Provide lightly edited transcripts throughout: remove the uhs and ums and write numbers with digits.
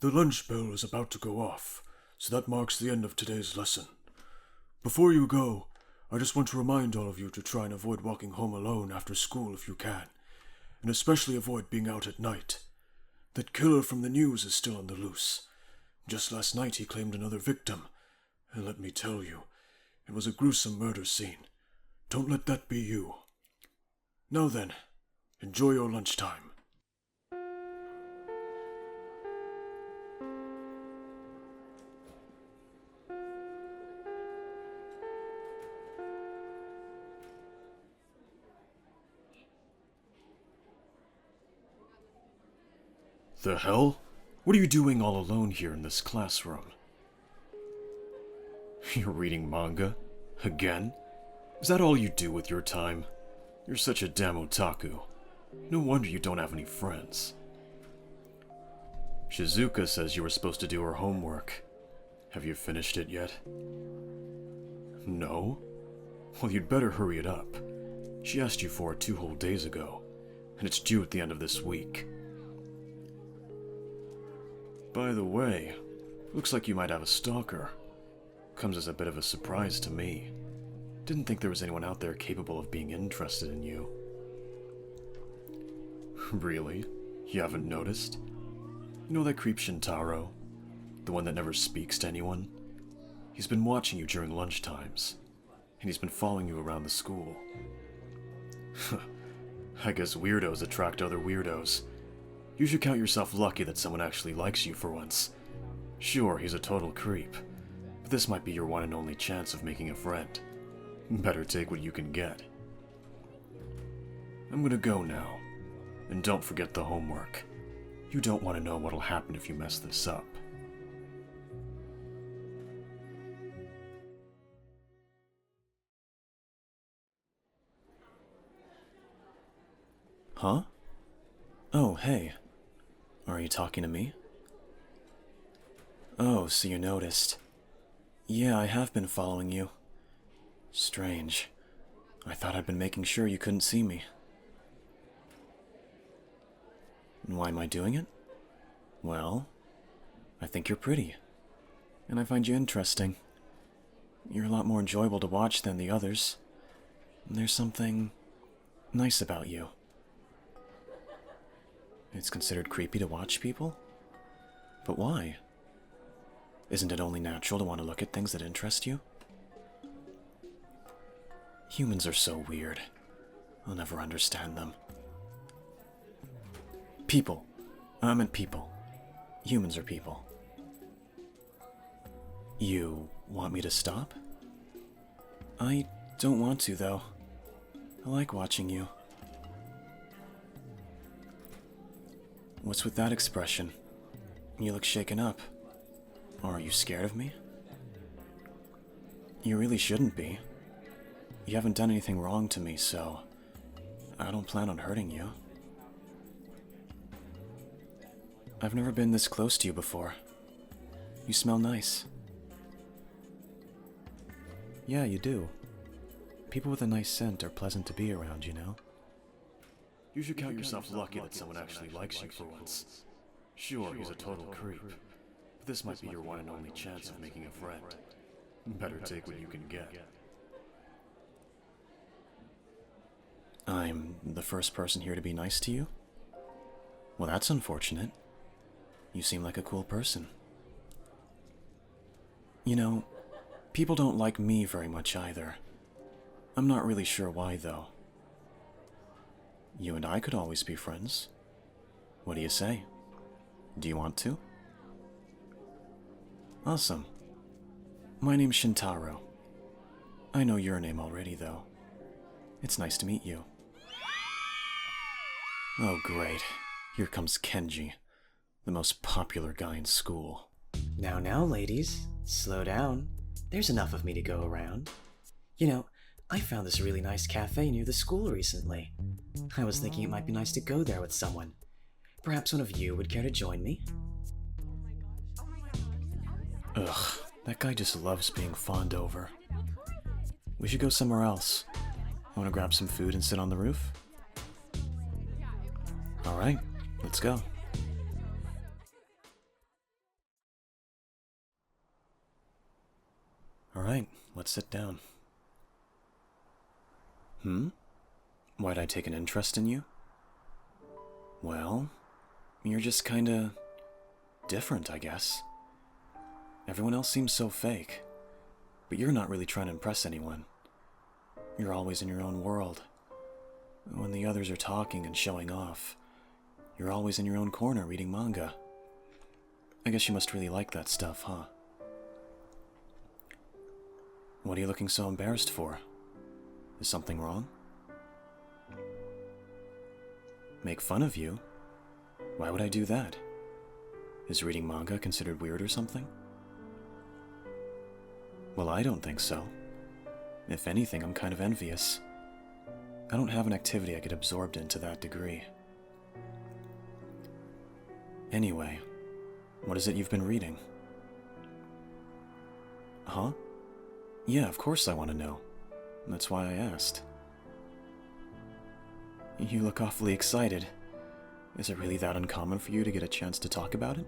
The lunch bell is about to go off, so that marks the end of today's lesson. Before you go, I just want to remind all of you to try and avoid walking home alone after school if you can, and especially avoid being out at night. That killer from the news is still on the loose. Just last night he claimed another victim, and let me tell you, it was a gruesome murder scene. Don't let that be you. Now then, enjoy your lunchtime. The hell? What are you doing all alone here in this classroom? You're reading manga? Again? Is that all you do with your time? You're such a damn otaku. No wonder you don't have any friends. Shizuka says you were supposed to do her homework. Have you finished it yet? No? Well, you'd better hurry it up. She asked you for it 2 whole days ago, and it's due at the end of this week. By the way, looks like you might have a stalker. Comes as a bit of a surprise to me. Didn't think there was anyone out there capable of being interested in you. Really? You haven't noticed? You know that creep Shintaro? The one that never speaks to anyone? He's been watching you during lunch times, and he's been following you around the school. I guess weirdos attract other weirdos. You should count yourself lucky that someone actually likes you for once. Sure, he's a total creep, but this might be your one and only chance of making a friend. Better take what you can get. I'm gonna go now, and don't forget the homework. You don't want to know what'll happen if you mess this up. Huh? Oh, hey. Are you talking to me? Oh, so you noticed. Yeah, I have been following you. Strange. I thought I'd been making sure you couldn't see me. And why am I doing it? Well, I think you're pretty. And I find you interesting. You're a lot more enjoyable to watch than the others. And there's something nice about you. It's considered creepy to watch people? But why? Isn't it only natural to want to look at things that interest you? Humans are so weird. I'll never understand them. People. I meant people. Humans are people. You want me to stop? I don't want to, though. I like watching you. What's with that expression? You look shaken up. Or are you scared of me? You really shouldn't be. You haven't done anything wrong to me, so I don't plan on hurting you. I've never been this close to you before. You smell nice. Yeah, you do. People with a nice scent are pleasant to be around, you know? You should count yourself lucky that someone actually likes you for once. Sure, he's a total creep, but this might be your one and only chance of making a friend. Better take what you can get. I'm the first person here to be nice to you? Well, that's unfortunate. You seem like a cool person. You know, people don't like me very much either. I'm not really sure why, though. You and I could always be friends. What do you say? Do you want to? Awesome. My name's Shintaro. I know your name already, though. It's nice to meet you. Oh, great. Here comes Kenji, the most popular guy in school. Now, ladies, slow down. There's enough of me to go around. You know, I found this really nice cafe near the school recently. I was thinking it might be nice to go there with someone. Perhaps one of you would care to join me? Ugh, that guy just loves being fawned over. We should go somewhere else. Want to grab some food and sit on the roof? Alright, let's go. Alright, let's sit down. Why'd I take an interest in you? Well, you're just kinda different, I guess. Everyone else seems so fake, but you're not really trying to impress anyone. You're always in your own world. When the others are talking and showing off, you're always in your own corner reading manga. I guess you must really like that stuff, huh? What are you looking so embarrassed for? Is something wrong? Make fun of you? Why would I do that? Is reading manga considered weird or something? Well, I don't think so. If anything, I'm kind of envious. I don't have an activity I get absorbed in to that degree. Anyway, what is it you've been reading? Huh? Yeah, of course I want to know. That's why I asked. You look awfully excited. Is it really that uncommon for you to get a chance to talk about it?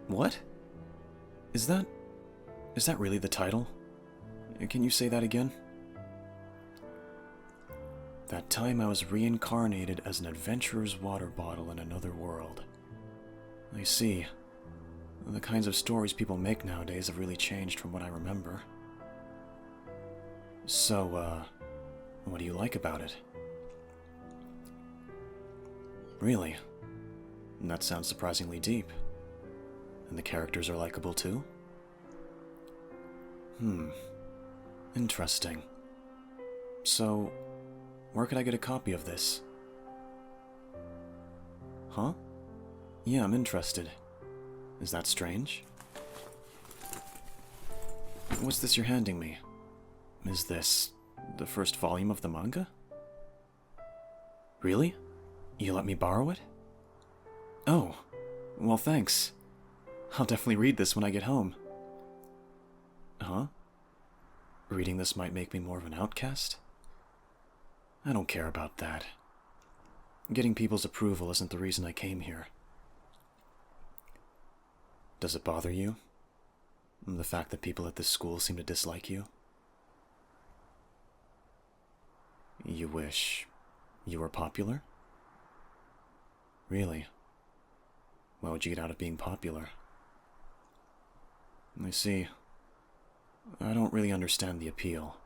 What? Is that really the title? Can you say that again? That time I was reincarnated as an adventurer's water bottle in another world. I see. The kinds of stories people make nowadays have really changed from what I remember. So, what do you like about it? Really? That sounds surprisingly deep. And the characters are likable too? Interesting. So, where could I get a copy of this? Huh? Yeah, I'm interested. Is that strange? What's this you're handing me? Is this the first volume of the manga? Really? You let me borrow it? Oh, well thanks. I'll definitely read this when I get home. Huh? Reading this might make me more of an outcast? I don't care about that. Getting people's approval isn't the reason I came here. Does it bother you? The fact that people at this school seem to dislike you? You wish you were popular? Really? Why would you get out of being popular? I see. I don't really understand the appeal.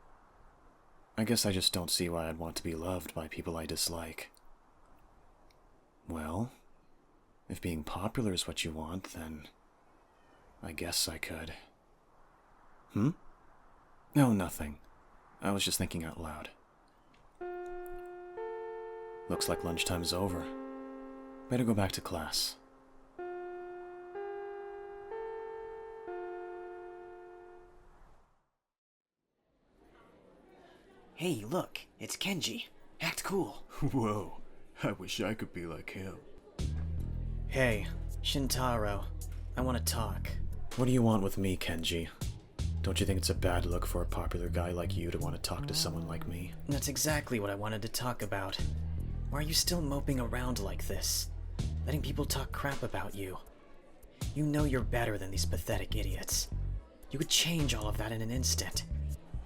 I guess I just don't see why I'd want to be loved by people I dislike. Well, if being popular is what you want, then I guess I could. No, nothing. I was just thinking out loud. Looks like lunchtime's over. Better go back to class. Hey, look, it's Kenji. Act cool. Whoa, I wish I could be like him. Hey, Shintaro. I want to talk. What do you want with me, Kenji? Don't you think it's a bad look for a popular guy like you to want to talk to someone like me? That's exactly what I wanted to talk about. Why are you still moping around like this? Letting people talk crap about you. You know you're better than these pathetic idiots. You could change all of that in an instant.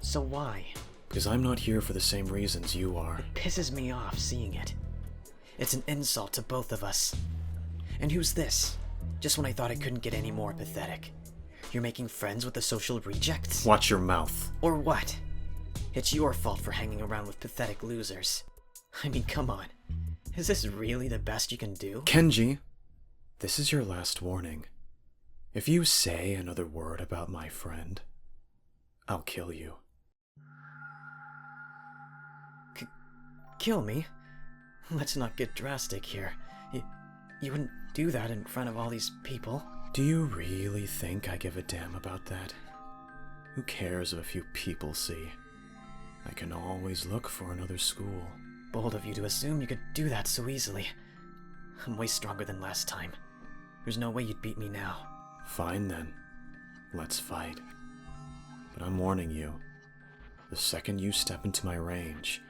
So why? Because I'm not here for the same reasons you are. It pisses me off seeing it. It's an insult to both of us. And who's this? Just when I thought it couldn't get any more pathetic. You're making friends with the social rejects? Watch your mouth. Or what? It's your fault for hanging around with pathetic losers. I mean, come on. Is this really the best you can do? Kenji, this is your last warning. If you say another word about my friend, I'll kill you. Kill me? Let's not get drastic here. You wouldn't do that in front of all these people. Do you really think I give a damn about that? Who cares if a few people see? I can always look for another school. Bold of you to assume you could do that so easily. I'm way stronger than last time. There's no way you'd beat me now. Fine then. Let's fight. But I'm warning you. The second you step into my range,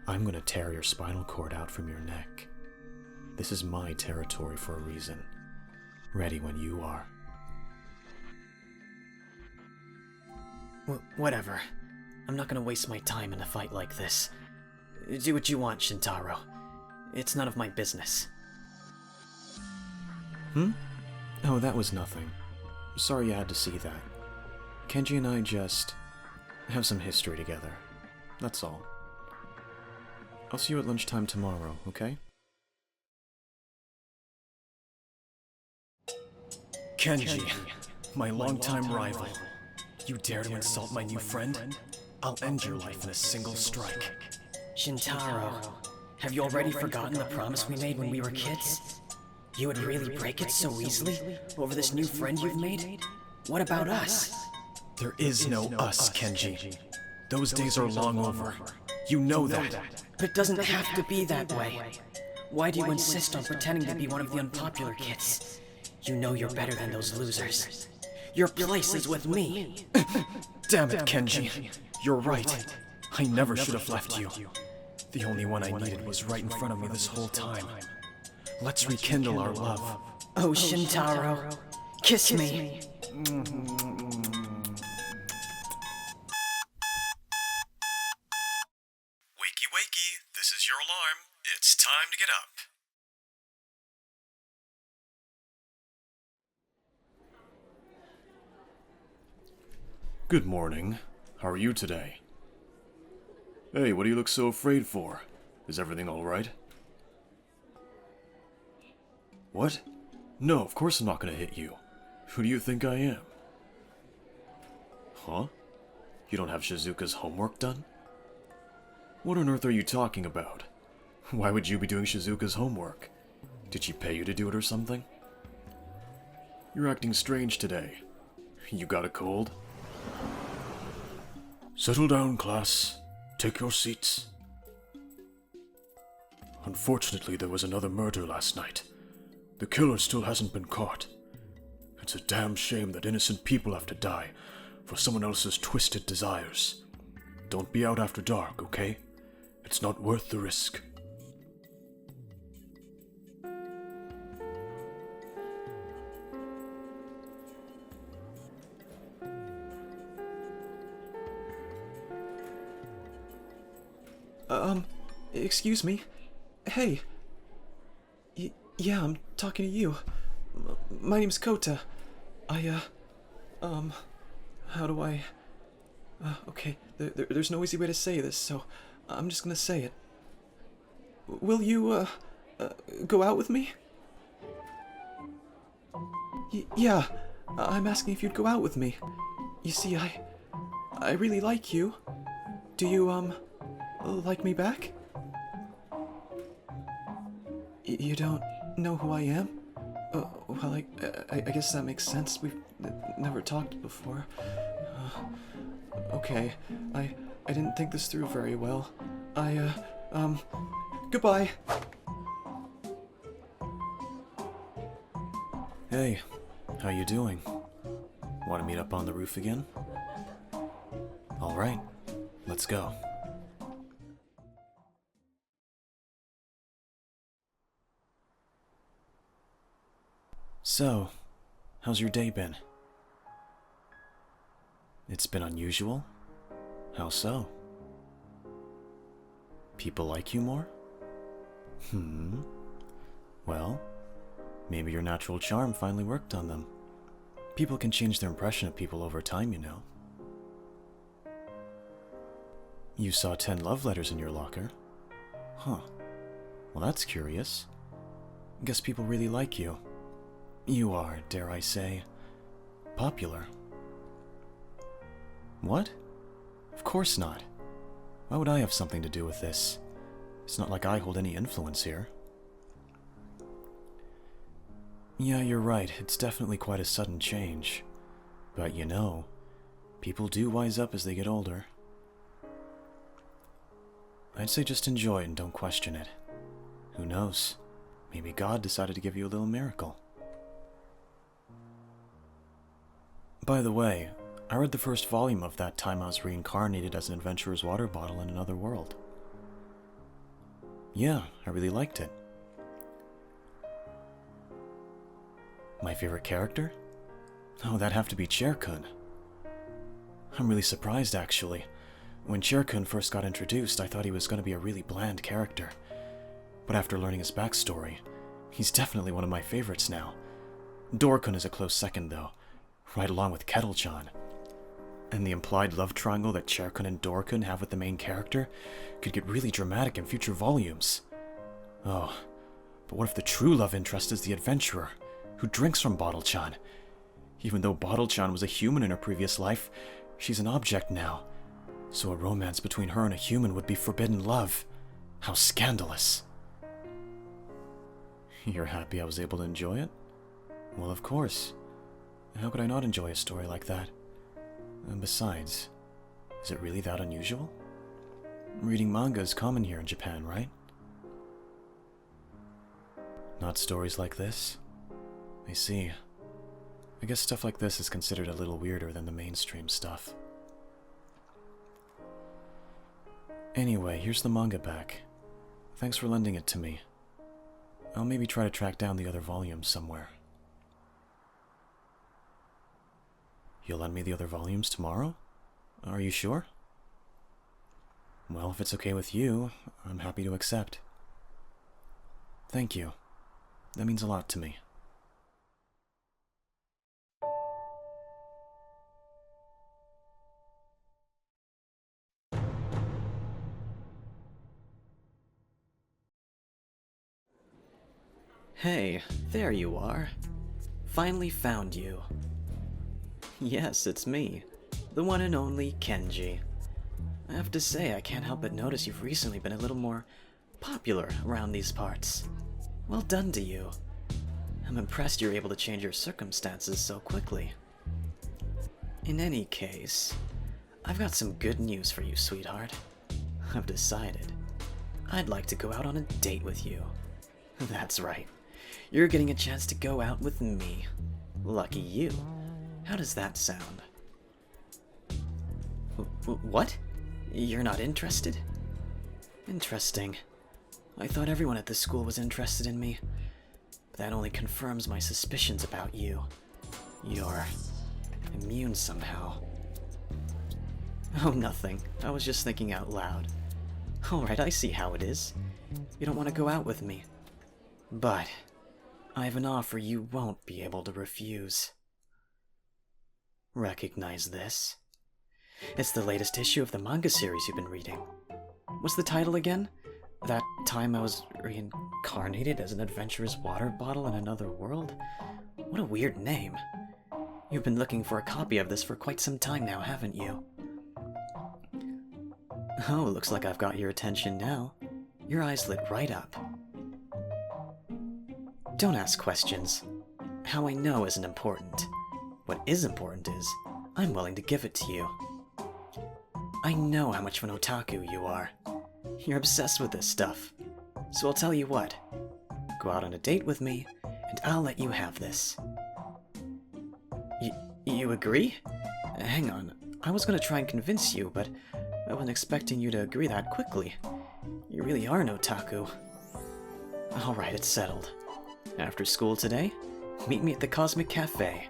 I'm gonna tear your spinal cord out from your neck. This is my territory for a reason. Ready when you are. Whatever. I'm not gonna waste my time in a fight like this. Do what you want, Shintaro. It's none of my business. Oh, that was nothing. Sorry you had to see that. Kenji and I just have some history together. That's all. I'll see you at lunchtime tomorrow, okay? Kenji, my longtime rival. You dare to insult my new friend? I'll end your life in a single strike. Shintaro, have you already forgotten the promise we made when we were kids? You would really break it so easily over this new friend you've made? What about us? There is no us, Kenji. Those days are long over. You know that. But it doesn't have to be that way. Why do you insist on pretending to be one of the unpopular kids? You know you're better than those losers. Your place is with me. Damn it, Kenji. You're right. I never should have left you. The only one I needed was right in front of me this whole time. Let's rekindle our love. Oh, Shintaro, kiss me. Wakey wakey, this is your alarm. It's time to get up. Good morning. How are you today? Hey, what do you look so afraid for? Is everything alright? What? No, of course I'm not gonna hit you. Who do you think I am? Huh? You don't have Shizuka's homework done? What on earth are you talking about? Why would you be doing Shizuka's homework? Did she pay you to do it or something? You're acting strange today. You got a cold? Settle down, class. Take your seats. Unfortunately, there was another murder last night. The killer still hasn't been caught. It's a damn shame that innocent people have to die for someone else's twisted desires. Don't be out after dark, okay? It's not worth the risk. Excuse me? Hey. Yeah, I'm talking to you. My name's Kota. How do I... okay, there's no easy way to say this, so I'm just gonna say it. Will you, go out with me? Yeah, I'm asking if you'd go out with me. You see, I really like you. Do you, like me back? You don't know who I am? Well, I guess that makes sense. We've never talked before. Okay, I didn't think this through very well. Goodbye. Hey, how you doing? Want to meet up on the roof again? Alright, let's go. So, how's your day been? It's been unusual? How so? People like you more? Well, maybe your natural charm finally worked on them. People can change their impression of people over time, you know. You saw 10 love letters in your locker? Huh. Well, that's curious. Guess people really like you. You are, dare I say, popular. What? Of course not. Why would I have something to do with this? It's not like I hold any influence here. Yeah, you're right. It's definitely quite a sudden change. But you know, people do wise up as they get older. I'd say just enjoy it and don't question it. Who knows? Maybe God decided to give you a little miracle. By the way, I read the first volume of that time I was reincarnated as an adventurer's water bottle in another world. Yeah, I really liked it. My favorite character? Oh, that'd have to be Chair-kun. I'm really surprised, actually. When Cherkun first got introduced, I thought he was going to be a really bland character. But after learning his backstory, he's definitely one of my favorites now. Dorkun is a close second, though, right along with Kettle-chan. And the implied love triangle that Cherkun and Dorkun have with the main character could get really dramatic in future volumes. Oh, but what if the true love interest is the adventurer, who drinks from Bottle-chan? Even though Bottle-chan was a human in her previous life, she's an object now. So a romance between her and a human would be forbidden love. How scandalous. You're happy I was able to enjoy it? Well, of course. How could I not enjoy a story like that? And besides, is it really that unusual? Reading manga is common here in Japan, right? Not stories like this? I see. I guess stuff like this is considered a little weirder than the mainstream stuff. Anyway, here's the manga back. Thanks for lending it to me. I'll maybe try to track down the other volumes somewhere. You'll lend me the other volumes tomorrow? Are you sure? Well, if it's okay with you, I'm happy to accept. Thank you. That means a lot to me. Hey, there you are. Finally found you. Yes, it's me. The one and only Kenji. I have to say, I can't help but notice you've recently been a little more popular around these parts. Well done to you. I'm impressed you're able to change your circumstances so quickly. In any case, I've got some good news for you, sweetheart. I've decided I'd like to go out on a date with you. That's right. You're getting a chance to go out with me. Lucky you. How does that sound? What? You're not interested? Interesting. I thought everyone at this school was interested in me. But that only confirms my suspicions about you. You're immune somehow. Oh, nothing. I was just thinking out loud. Alright, I see how it is. You don't want to go out with me. But I have an offer you won't be able to refuse. Recognize this? It's the latest issue of the manga series you've been reading. What's the title again? That time I was reincarnated as an adventurous water bottle in another world? What a weird name. You've been looking for a copy of this for quite some time now, haven't you? Oh, looks like I've got your attention now. Your eyes lit right up. Don't ask questions. How I know isn't important. What is important is, I'm willing to give it to you. I know how much of an otaku you are. You're obsessed with this stuff. So I'll tell you what. Go out on a date with me, and I'll let you have this. You agree? Hang on, I was gonna try and convince you, but I wasn't expecting you to agree that quickly. You really are an otaku. Alright, it's settled. After school today, meet me at the Cosmic Cafe.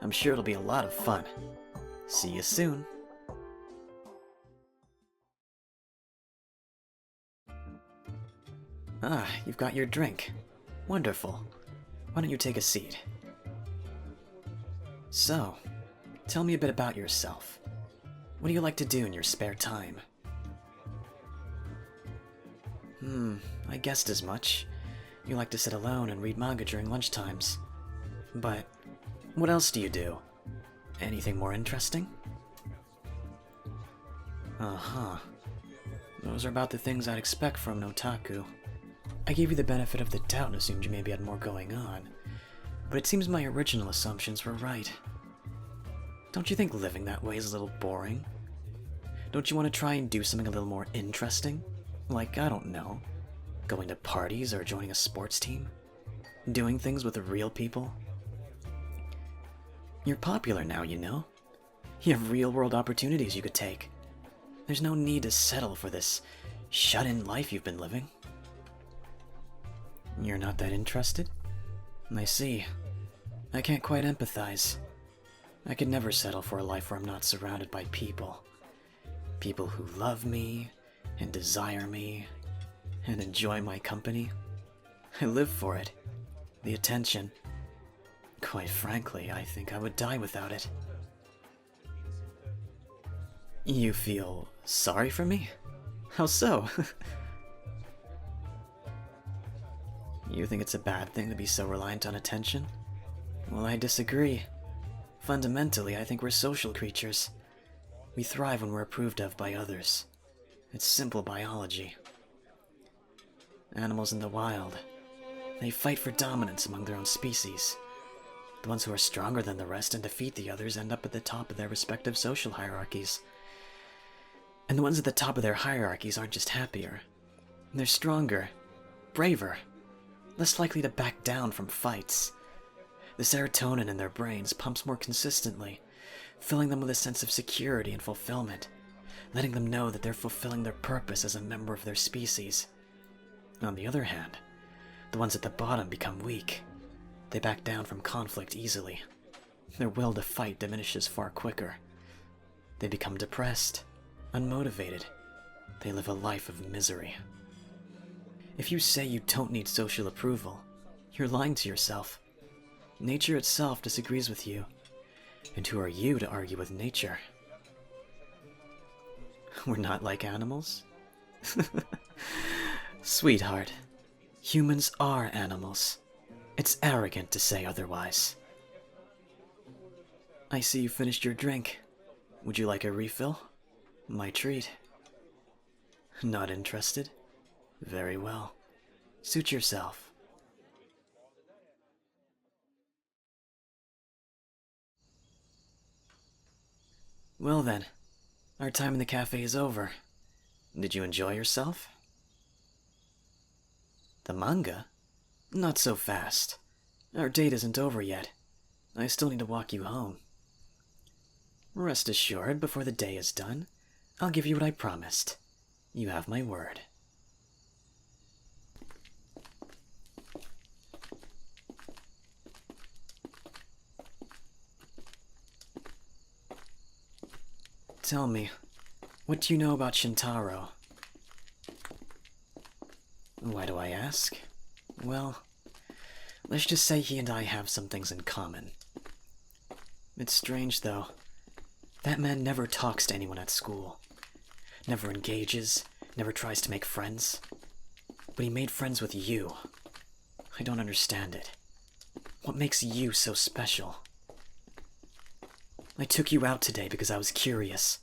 I'm sure it'll be a lot of fun. See you soon. Ah, you've got your drink. Wonderful. Why don't you take a seat? So, tell me a bit about yourself. What do you like to do in your spare time? I guessed as much. You like to sit alone and read manga during lunchtimes. But what else do you do? Anything more interesting? Uh-huh. Those are about the things I'd expect from an otaku. I gave you the benefit of the doubt and assumed you maybe had more going on. But it seems my original assumptions were right. Don't you think living that way is a little boring? Don't you want to try and do something a little more interesting? Like, I don't know, going to parties or joining a sports team? Doing things with the real people? You're popular now, you know? You have real-world opportunities you could take. There's no need to settle for this shut-in life you've been living. You're not that interested? I see. I can't quite empathize. I could never settle for a life where I'm not surrounded by people. People who love me, and desire me, and enjoy my company. I live for it. The attention. Quite frankly, I think I would die without it. You feel sorry for me? How so? You think it's a bad thing to be so reliant on attention? Well, I disagree. Fundamentally, I think we're social creatures. We thrive when we're approved of by others. It's simple biology. Animals in the wild, they fight for dominance among their own species. The ones who are stronger than the rest and defeat the others end up at the top of their respective social hierarchies. And the ones at the top of their hierarchies aren't just happier. They're stronger, braver, less likely to back down from fights. The serotonin in their brains pumps more consistently, filling them with a sense of security and fulfillment, letting them know that they're fulfilling their purpose as a member of their species. On the other hand, the ones at the bottom become weak. They back down from conflict easily. Their will to fight diminishes far quicker. They become depressed, unmotivated. They live a life of misery. If you say you don't need social approval, you're lying to yourself. Nature itself disagrees with you. And who are you to argue with nature? We're not like animals? Sweetheart, humans are animals. It's arrogant to say otherwise. I see you finished your drink. Would you like a refill? My treat. Not interested? Very well. Suit yourself. Well then, our time in the cafe is over. Did you enjoy yourself? The manga? Not so fast. Our date isn't over yet. I still need to walk you home. Rest assured, before the day is done, I'll give you what I promised. You have my word. Tell me, what do you know about Shintaro? Why do I ask? Well, let's just say he and I have some things in common. It's strange, though. That man never talks to anyone at school. Never engages, never tries to make friends. But he made friends with you. I don't understand it. What makes you so special? I took you out today because I was curious.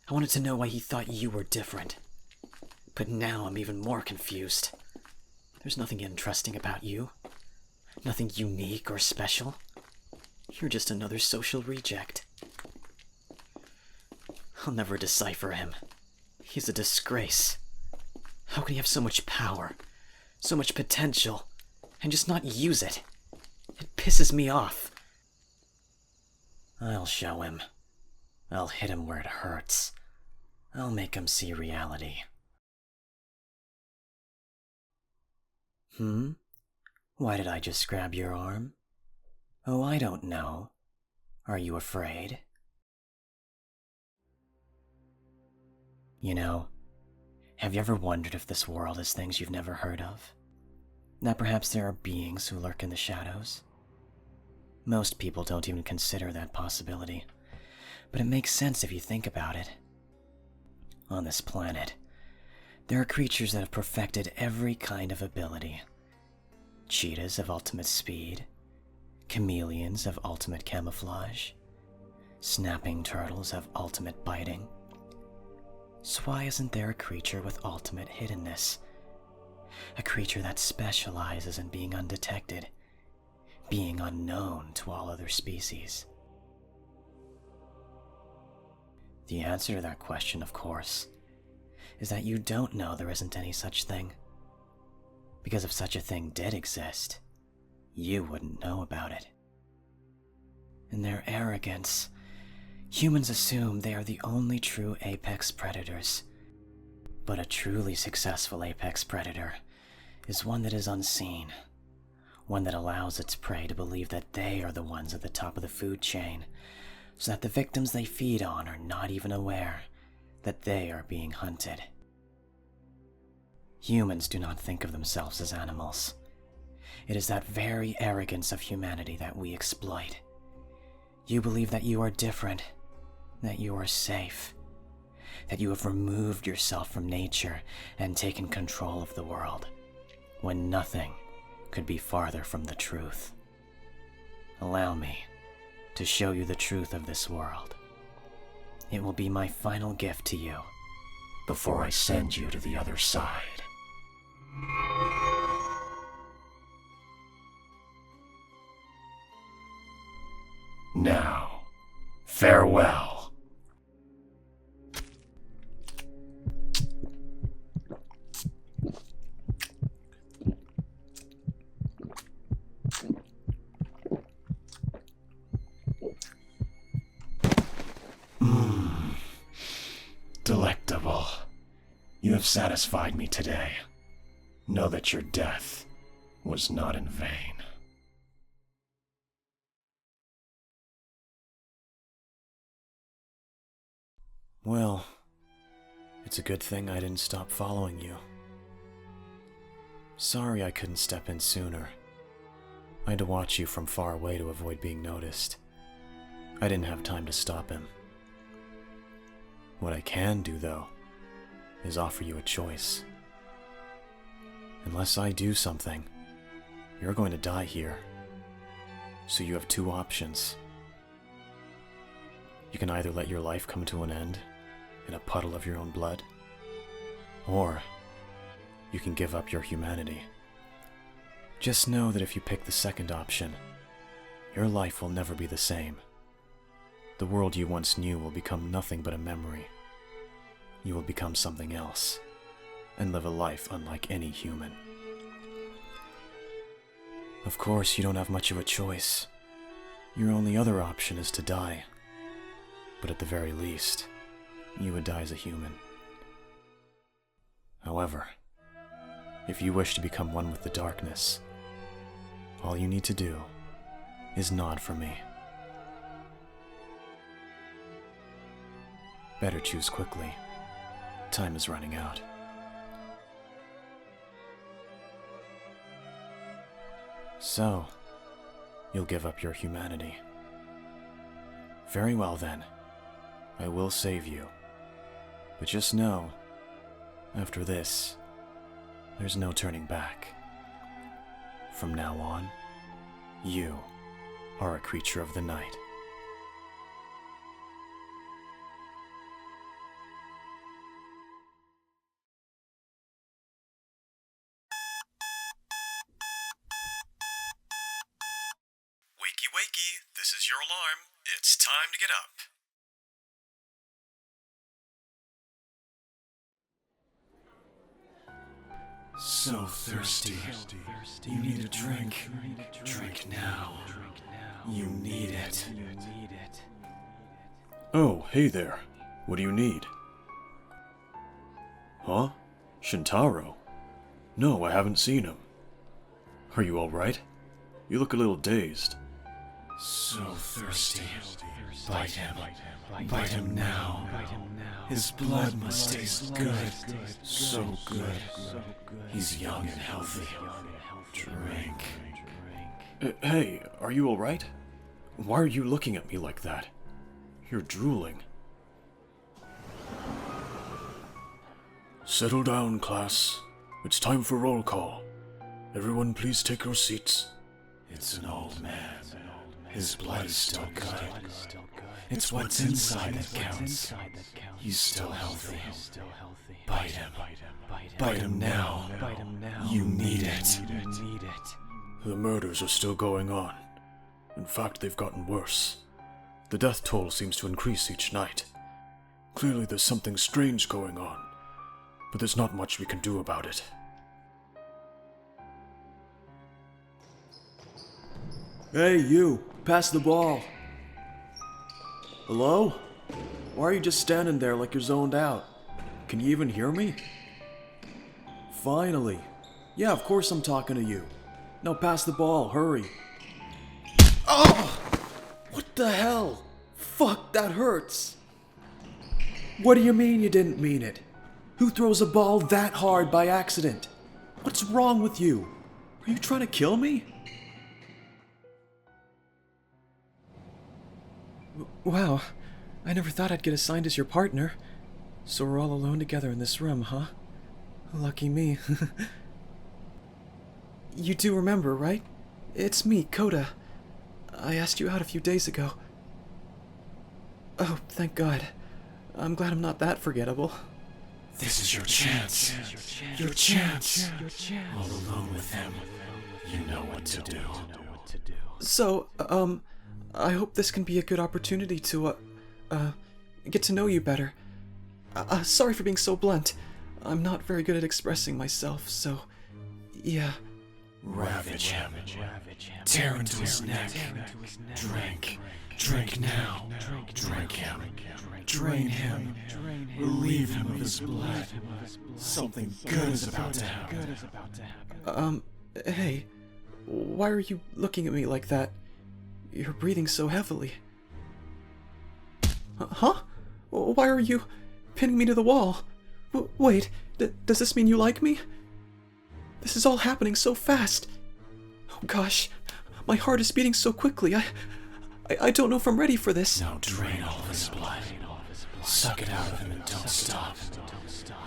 I wanted to know why he thought you were different. But now I'm even more confused. There's nothing interesting about you. Nothing unique or special. You're just another social reject. I'll never decipher him. He's a disgrace. How can he have so much power, so much potential, and just not use it? It pisses me off. I'll show him. I'll hit him where it hurts. I'll make him see reality. Why did I just grab your arm? Oh, I don't know. Are you afraid? You know, have you ever wondered if this world is things you've never heard of? That perhaps there are beings who lurk in the shadows? Most people don't even consider that possibility, but it makes sense if you think about it. On this planet, there are creatures that have perfected every kind of ability. Cheetahs of ultimate speed, chameleons of ultimate camouflage, snapping turtles of ultimate biting. So why isn't there a creature with ultimate hiddenness? A creature that specializes in being undetected, being unknown to all other species? The answer to that question, of course, is that you don't know there isn't any such thing. Because if such a thing did exist, you wouldn't know about it. In their arrogance, humans assume they are the only true apex predators. But a truly successful apex predator is one that is unseen, one that allows its prey to believe that they are the ones at the top of the food chain, so that the victims they feed on are not even aware that they are being hunted. Humans do not think of themselves as animals. It is that very arrogance of humanity that we exploit. You believe that you are different, that you are safe, that you have removed yourself from nature and taken control of the world, when nothing could be farther from the truth. Allow me to show you the truth of this world. It will be my final gift to you before I send you to the other side. Now, farewell. Delectable. You have satisfied me today. Know that your death was not in vain. Well, it's a good thing I didn't stop following you. Sorry I couldn't step in sooner. I had to watch you from far away to avoid being noticed. I didn't have time to stop him. What I can do, though, is offer you a choice. Unless I do something, you're going to die here. So you have two options. You can either let your life come to an end in a puddle of your own blood, or you can give up your humanity. Just know that if you pick the second option, your life will never be the same. The world you once knew will become nothing but a memory. You will become something else, and live a life unlike any human. Of course, you don't have much of a choice. Your only other option is to die. But at the very least, you would die as a human. However, if you wish to become one with the darkness, all you need to do is nod for me. Better choose quickly. Time is running out. So, you'll give up your humanity. Very well then. I will save you. But just know, after this, there's no turning back. From now on, you are a creature of the night. Wakey wakey, this is your alarm. It's time to get up. So thirsty. You need a drink. Drink now. You need it. Oh, hey there. What do you need? Huh? Shintaro? No, I haven't seen him. Are you alright? You look a little dazed. So thirsty. Bite him. Bite him now. His blood must taste good. So good. He's young and healthy. Drink. Hey, are you alright? Why are you looking at me like that? You're drooling. Settle down, class. It's time for roll call. Everyone please take your seats. It's an old man. His blood is still good. It's what's inside that counts. He's still healthy. Bite him. Bite him now. You need it. The murders are still going on. In fact, they've gotten worse. The death toll seems to increase each night. Clearly there's something strange going on, but there's not much we can do about it. Hey, you! Pass the ball! Hello? Why are you just standing there like you're zoned out? Can you even hear me? Finally! Yeah, of course I'm talking to you. Now pass the ball, hurry. Oh! What the hell? Fuck, that hurts. What do you mean you didn't mean it? Who throws a ball that hard by accident? What's wrong with you? Are you trying to kill me? Wow, I never thought I'd get assigned as your partner. So we're all alone together in this room, huh? Lucky me. You do remember, right? It's me, Coda. I asked you out a few days ago. Oh, thank God. I'm glad I'm not that forgettable. This is your chance. Your chance. All alone with him. You know what to do. So, I hope this can be a good opportunity to, get to know you better. Sorry for being so blunt. I'm not very good at expressing myself, so, yeah. Ravage him. Tear into his neck. Drink. Drink now. Drink him. Drain him. Relieve him of his blood. Something good is about to happen. Hey, why are you looking at me like that? You're breathing so heavily. Huh? Why are you pinning me to the wall? Wait, does this mean you like me? This is all happening so fast. Oh gosh, my heart is beating so quickly. I don't know if I'm ready for this. Now drain all of his blood. Suck it out of him and don't stop.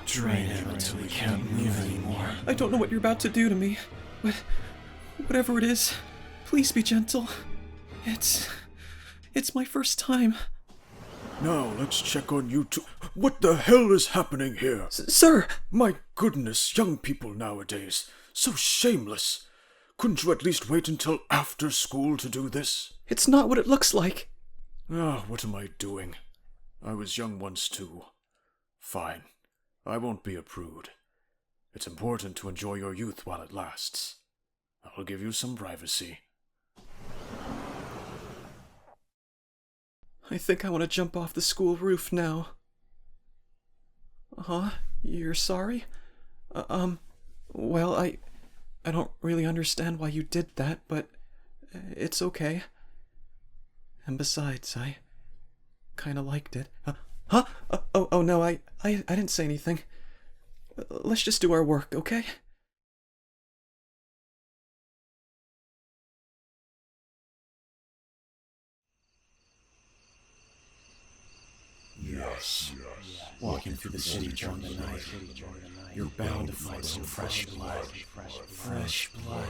Drain him until he can't move anymore. I don't know what you're about to do to me, but whatever it is, please be gentle. It's my first time. Now let's check on you two. What the hell is happening here? Sir! My goodness, young people nowadays. So shameless. Couldn't you at least wait until after school to do this? It's not what it looks like. What am I doing? I was young once too. Fine. I won't be a prude. It's important to enjoy your youth while it lasts. I'll give you some privacy. I think I want to jump off the school roof now. Huh? You're sorry? Well, I don't really understand why you did that, but it's okay. And besides, I kinda liked it. Huh? Oh no, I didn't say anything. Let's just do our work, okay? Yes. Walking through the city during the night, you're bound to find some fresh blood. Fresh blood.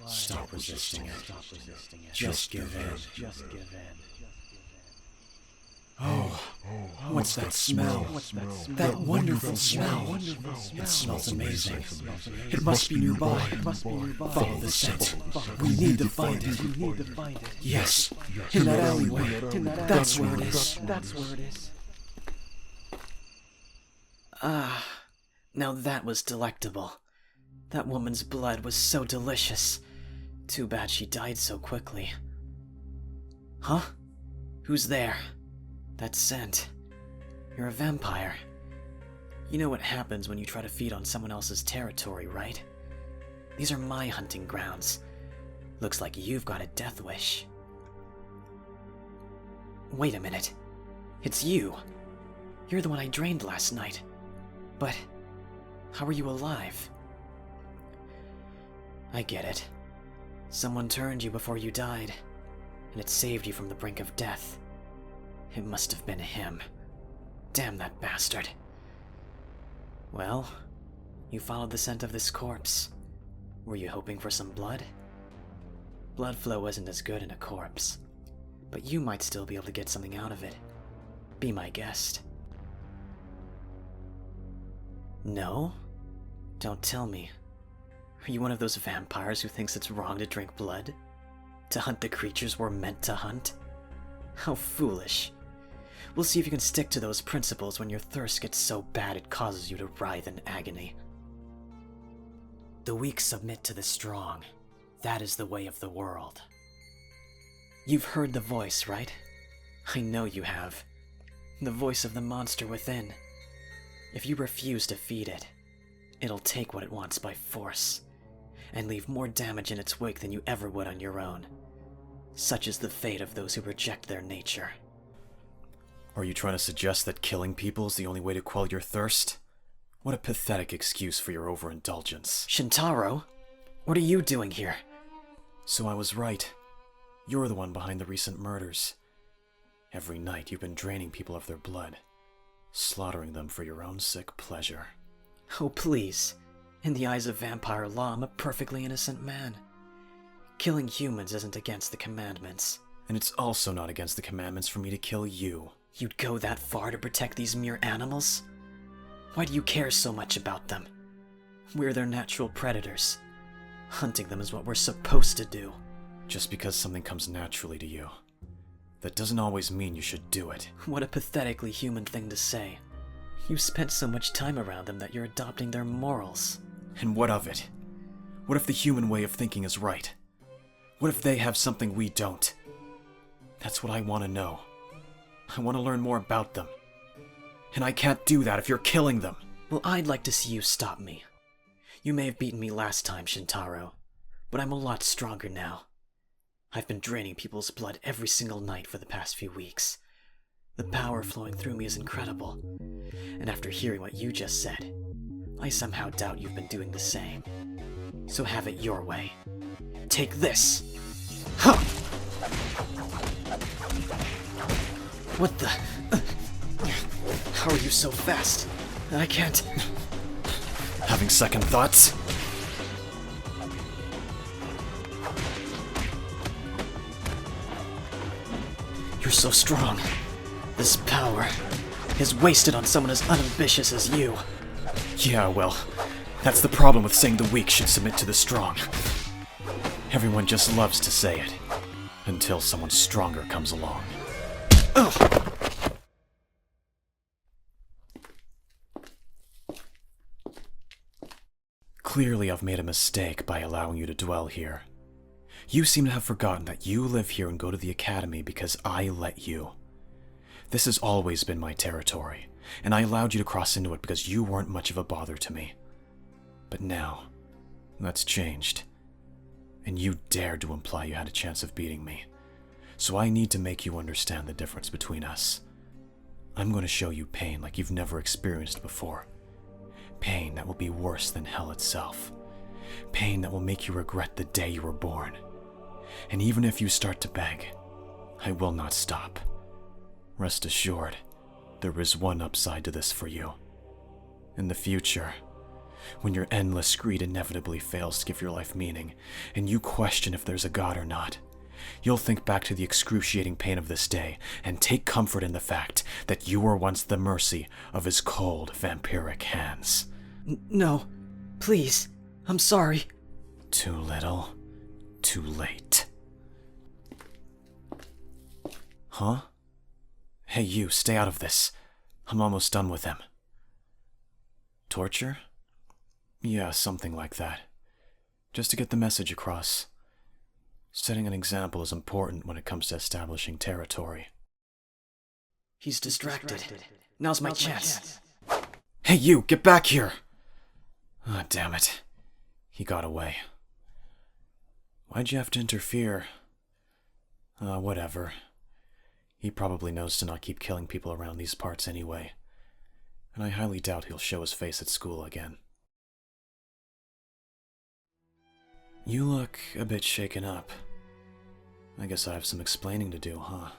Stop resisting it. Just give in. Oh, what's that smell? That wonderful smell. It smells amazing. It must be nearby. Follow the scent. We need to find it. Yes, in that alleyway. That's where it is. Now that was delectable. That woman's blood was so delicious. Too bad she died so quickly. Huh? Who's there? That scent. You're a vampire. You know what happens when you try to feed on someone else's territory, right? These are my hunting grounds. Looks like you've got a death wish. Wait a minute. It's you. You're the one I drained last night. But how are you alive? I get it. Someone turned you before you died, and it saved you from the brink of death. It must have been him. Damn that bastard. Well, you followed the scent of this corpse. Were you hoping for some blood? Blood flow isn't as good in a corpse, but you might still be able to get something out of it. Be my guest. No? Don't tell me. Are you one of those vampires who thinks it's wrong to drink blood? To hunt the creatures we're meant to hunt? How foolish. We'll see if you can stick to those principles when your thirst gets so bad it causes you to writhe in agony. The weak submit to the strong. That is the way of the world. You've heard the voice, right? I know you have. The voice of the monster within. If you refuse to feed it, it'll take what it wants by force. and leave more damage in its wake than you ever would on your own. Such is the fate of those who reject their nature. Are you trying to suggest that killing people is the only way to quell your thirst? What a pathetic excuse for your overindulgence. Shintaro, what are you doing here? So I was right. You're the one behind the recent murders. Every night you've been draining people of their blood, slaughtering them for your own sick pleasure. Oh, please. In the eyes of vampire law, I'm a perfectly innocent man. Killing humans isn't against the commandments. And it's also not against the commandments for me to kill you. You'd go that far to protect these mere animals? Why do you care so much about them? We're their natural predators. Hunting them is what we're supposed to do. Just because something comes naturally to you, that doesn't always mean you should do it. What a pathetically human thing to say. You spent so much time around them that you're adopting their morals. And what of it? What if the human way of thinking is right? What if they have something we don't? That's what I want to know. I want to learn more about them. And I can't do that if you're killing them. Well, I'd like to see you stop me. You may have beaten me last time, Shintaro, but I'm a lot stronger now. I've been draining people's blood every single night for the past few weeks. The power flowing through me is incredible. And after hearing what you just said, I somehow doubt you've been doing the same. So have it your way. Take this! Huh! What the... How are you so fast? I can't... Having second thoughts? You're so strong. This power is wasted on someone as unambitious as you. Yeah, well, that's the problem with saying the weak should submit to the strong. Everyone just loves to say it, until someone stronger comes along. Oh! Clearly I've made a mistake by allowing you to dwell here. You seem to have forgotten that you live here and go to the academy because I let you. This has always been my territory, and I allowed you to cross into it because you weren't much of a bother to me. But now, that's changed. And you dared to imply you had a chance of beating me. So I need to make you understand the difference between us. I'm going to show you pain like you've never experienced before. Pain that will be worse than hell itself. Pain that will make you regret the day you were born. And even if you start to beg, I will not stop. Rest assured, there is one upside to this for you. In the future, when your endless greed inevitably fails to give your life meaning, and you question if there's a God or not, you'll think back to the excruciating pain of this day and take comfort in the fact that you were once the mercy of his cold, vampiric hands. No, please, I'm sorry. Too little, too late. Huh? Hey, you, stay out of this. I'm almost done with him. Torture? Yeah, something like that. Just to get the message across. Setting an example is important when it comes to establishing territory. He's distracted. Now's my chance. Hey, you, get back here! Ah, damn it. He got away. Why'd you have to interfere? Whatever. He probably knows to not keep killing people around these parts anyway. And I highly doubt he'll show his face at school again. You look a bit shaken up. I guess I have some explaining to do, huh?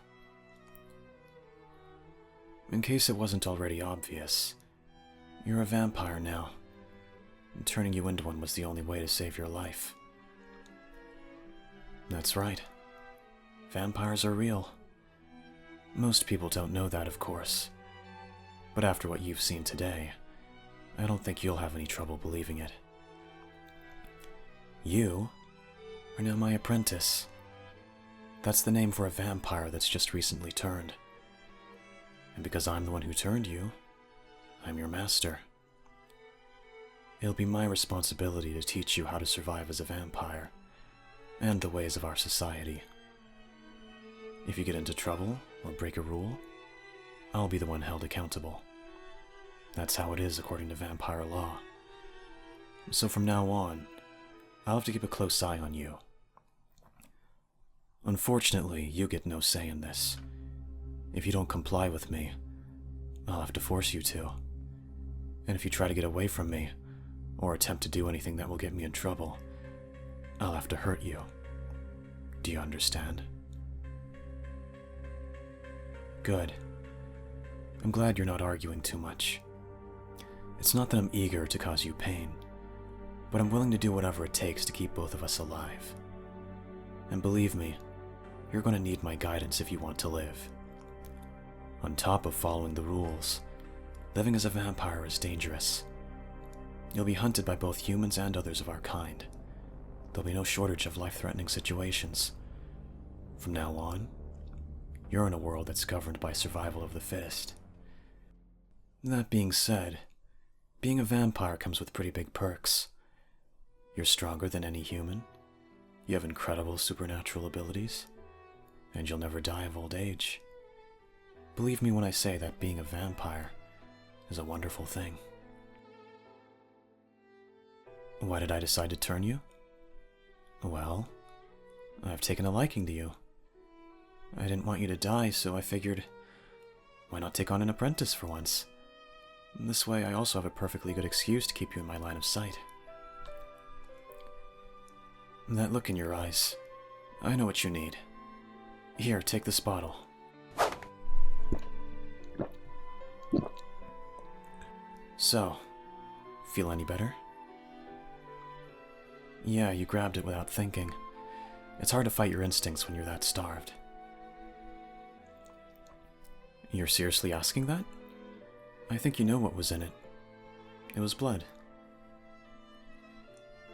In case it wasn't already obvious, you're a vampire now. And turning you into one was the only way to save your life. That's right. Vampires are real. Most people don't know that, of course. But after what you've seen today, I don't think you'll have any trouble believing it. You are now my apprentice. That's the name for a vampire that's just recently turned. And because I'm the one who turned you, I'm your master. It'll be my responsibility to teach you how to survive as a vampire, and the ways of our society. If you get into trouble or break a rule, I'll be the one held accountable. That's how it is according to vampire law. So from now on, I'll have to keep a close eye on you. Unfortunately, you get no say in this. If you don't comply with me, I'll have to force you to. And if you try to get away from me, or attempt to do anything that will get me in trouble, I'll have to hurt you. Do you understand? Good. I'm glad you're not arguing too much. It's not that I'm eager to cause you pain, but I'm willing to do whatever it takes to keep both of us alive. And believe me, you're going to need my guidance if you want to live. On top of following the rules, living as a vampire is dangerous. You'll be hunted by both humans and others of our kind. There'll be no shortage of life-threatening situations. From now on, you're in a world that's governed by survival of the fittest. That being said, being a vampire comes with pretty big perks. You're stronger than any human, you have incredible supernatural abilities, and you'll never die of old age. Believe me when I say that being a vampire is a wonderful thing. Why did I decide to turn you? Well, I've taken a liking to you. I didn't want you to die, so I figured, why not take on an apprentice for once? This way I also have a perfectly good excuse to keep you in my line of sight. That look in your eyes, I know what you need. Here, take this bottle. So, feel any better? Yeah, you grabbed it without thinking. It's hard to fight your instincts when you're that starved. You're seriously asking that? I think you know what was in it. It was blood.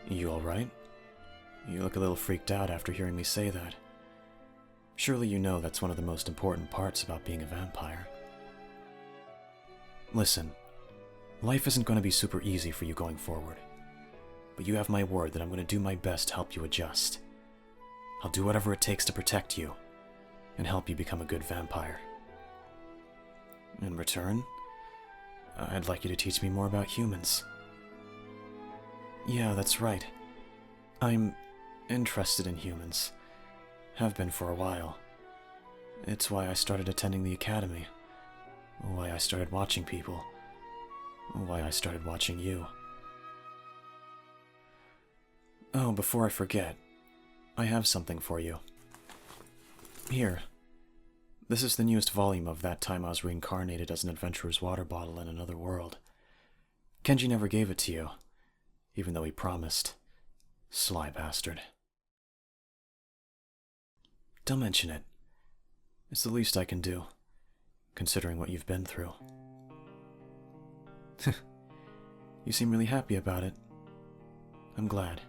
You alright? You look a little freaked out after hearing me say that. Surely you know that's one of the most important parts about being a vampire. Listen, life isn't going to be super easy for you going forward. But you have my word that I'm going to do my best to help you adjust. I'll do whatever it takes to protect you, and help you become a good vampire. In return, I'd like you to teach me more about humans. Yeah, that's right. I'm interested in humans. Have been for a while. It's why I started attending the academy. Why I started watching people. Why I started watching you. Oh, before I forget, I have something for you. Here. This is the newest volume of That Time I Was Reincarnated as an Adventurer's Water Bottle in Another World. Kenji never gave it to you, even though he promised. Sly bastard. Don't mention it. It's the least I can do, considering what you've been through. You seem really happy about it. I'm glad.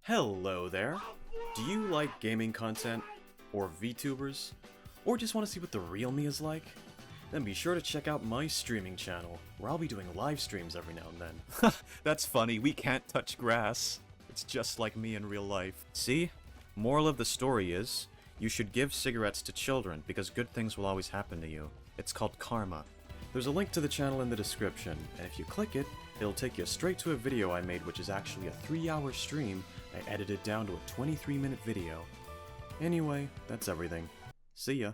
Hello there. Do you like gaming content, or VTubers, or just want to see what the real me is like? Then be sure to check out my streaming channel, where I'll be doing live streams every now and then. That's funny, we can't touch grass. It's just like me in real life. See? Moral of the story is, you should give cigarettes to children, because good things will always happen to you. It's called karma. There's a link to the channel in the description, and if you click it, it'll take you straight to a video I made, which is actually a 3-hour stream I edited down to a 23-minute video. Anyway, that's everything. See ya.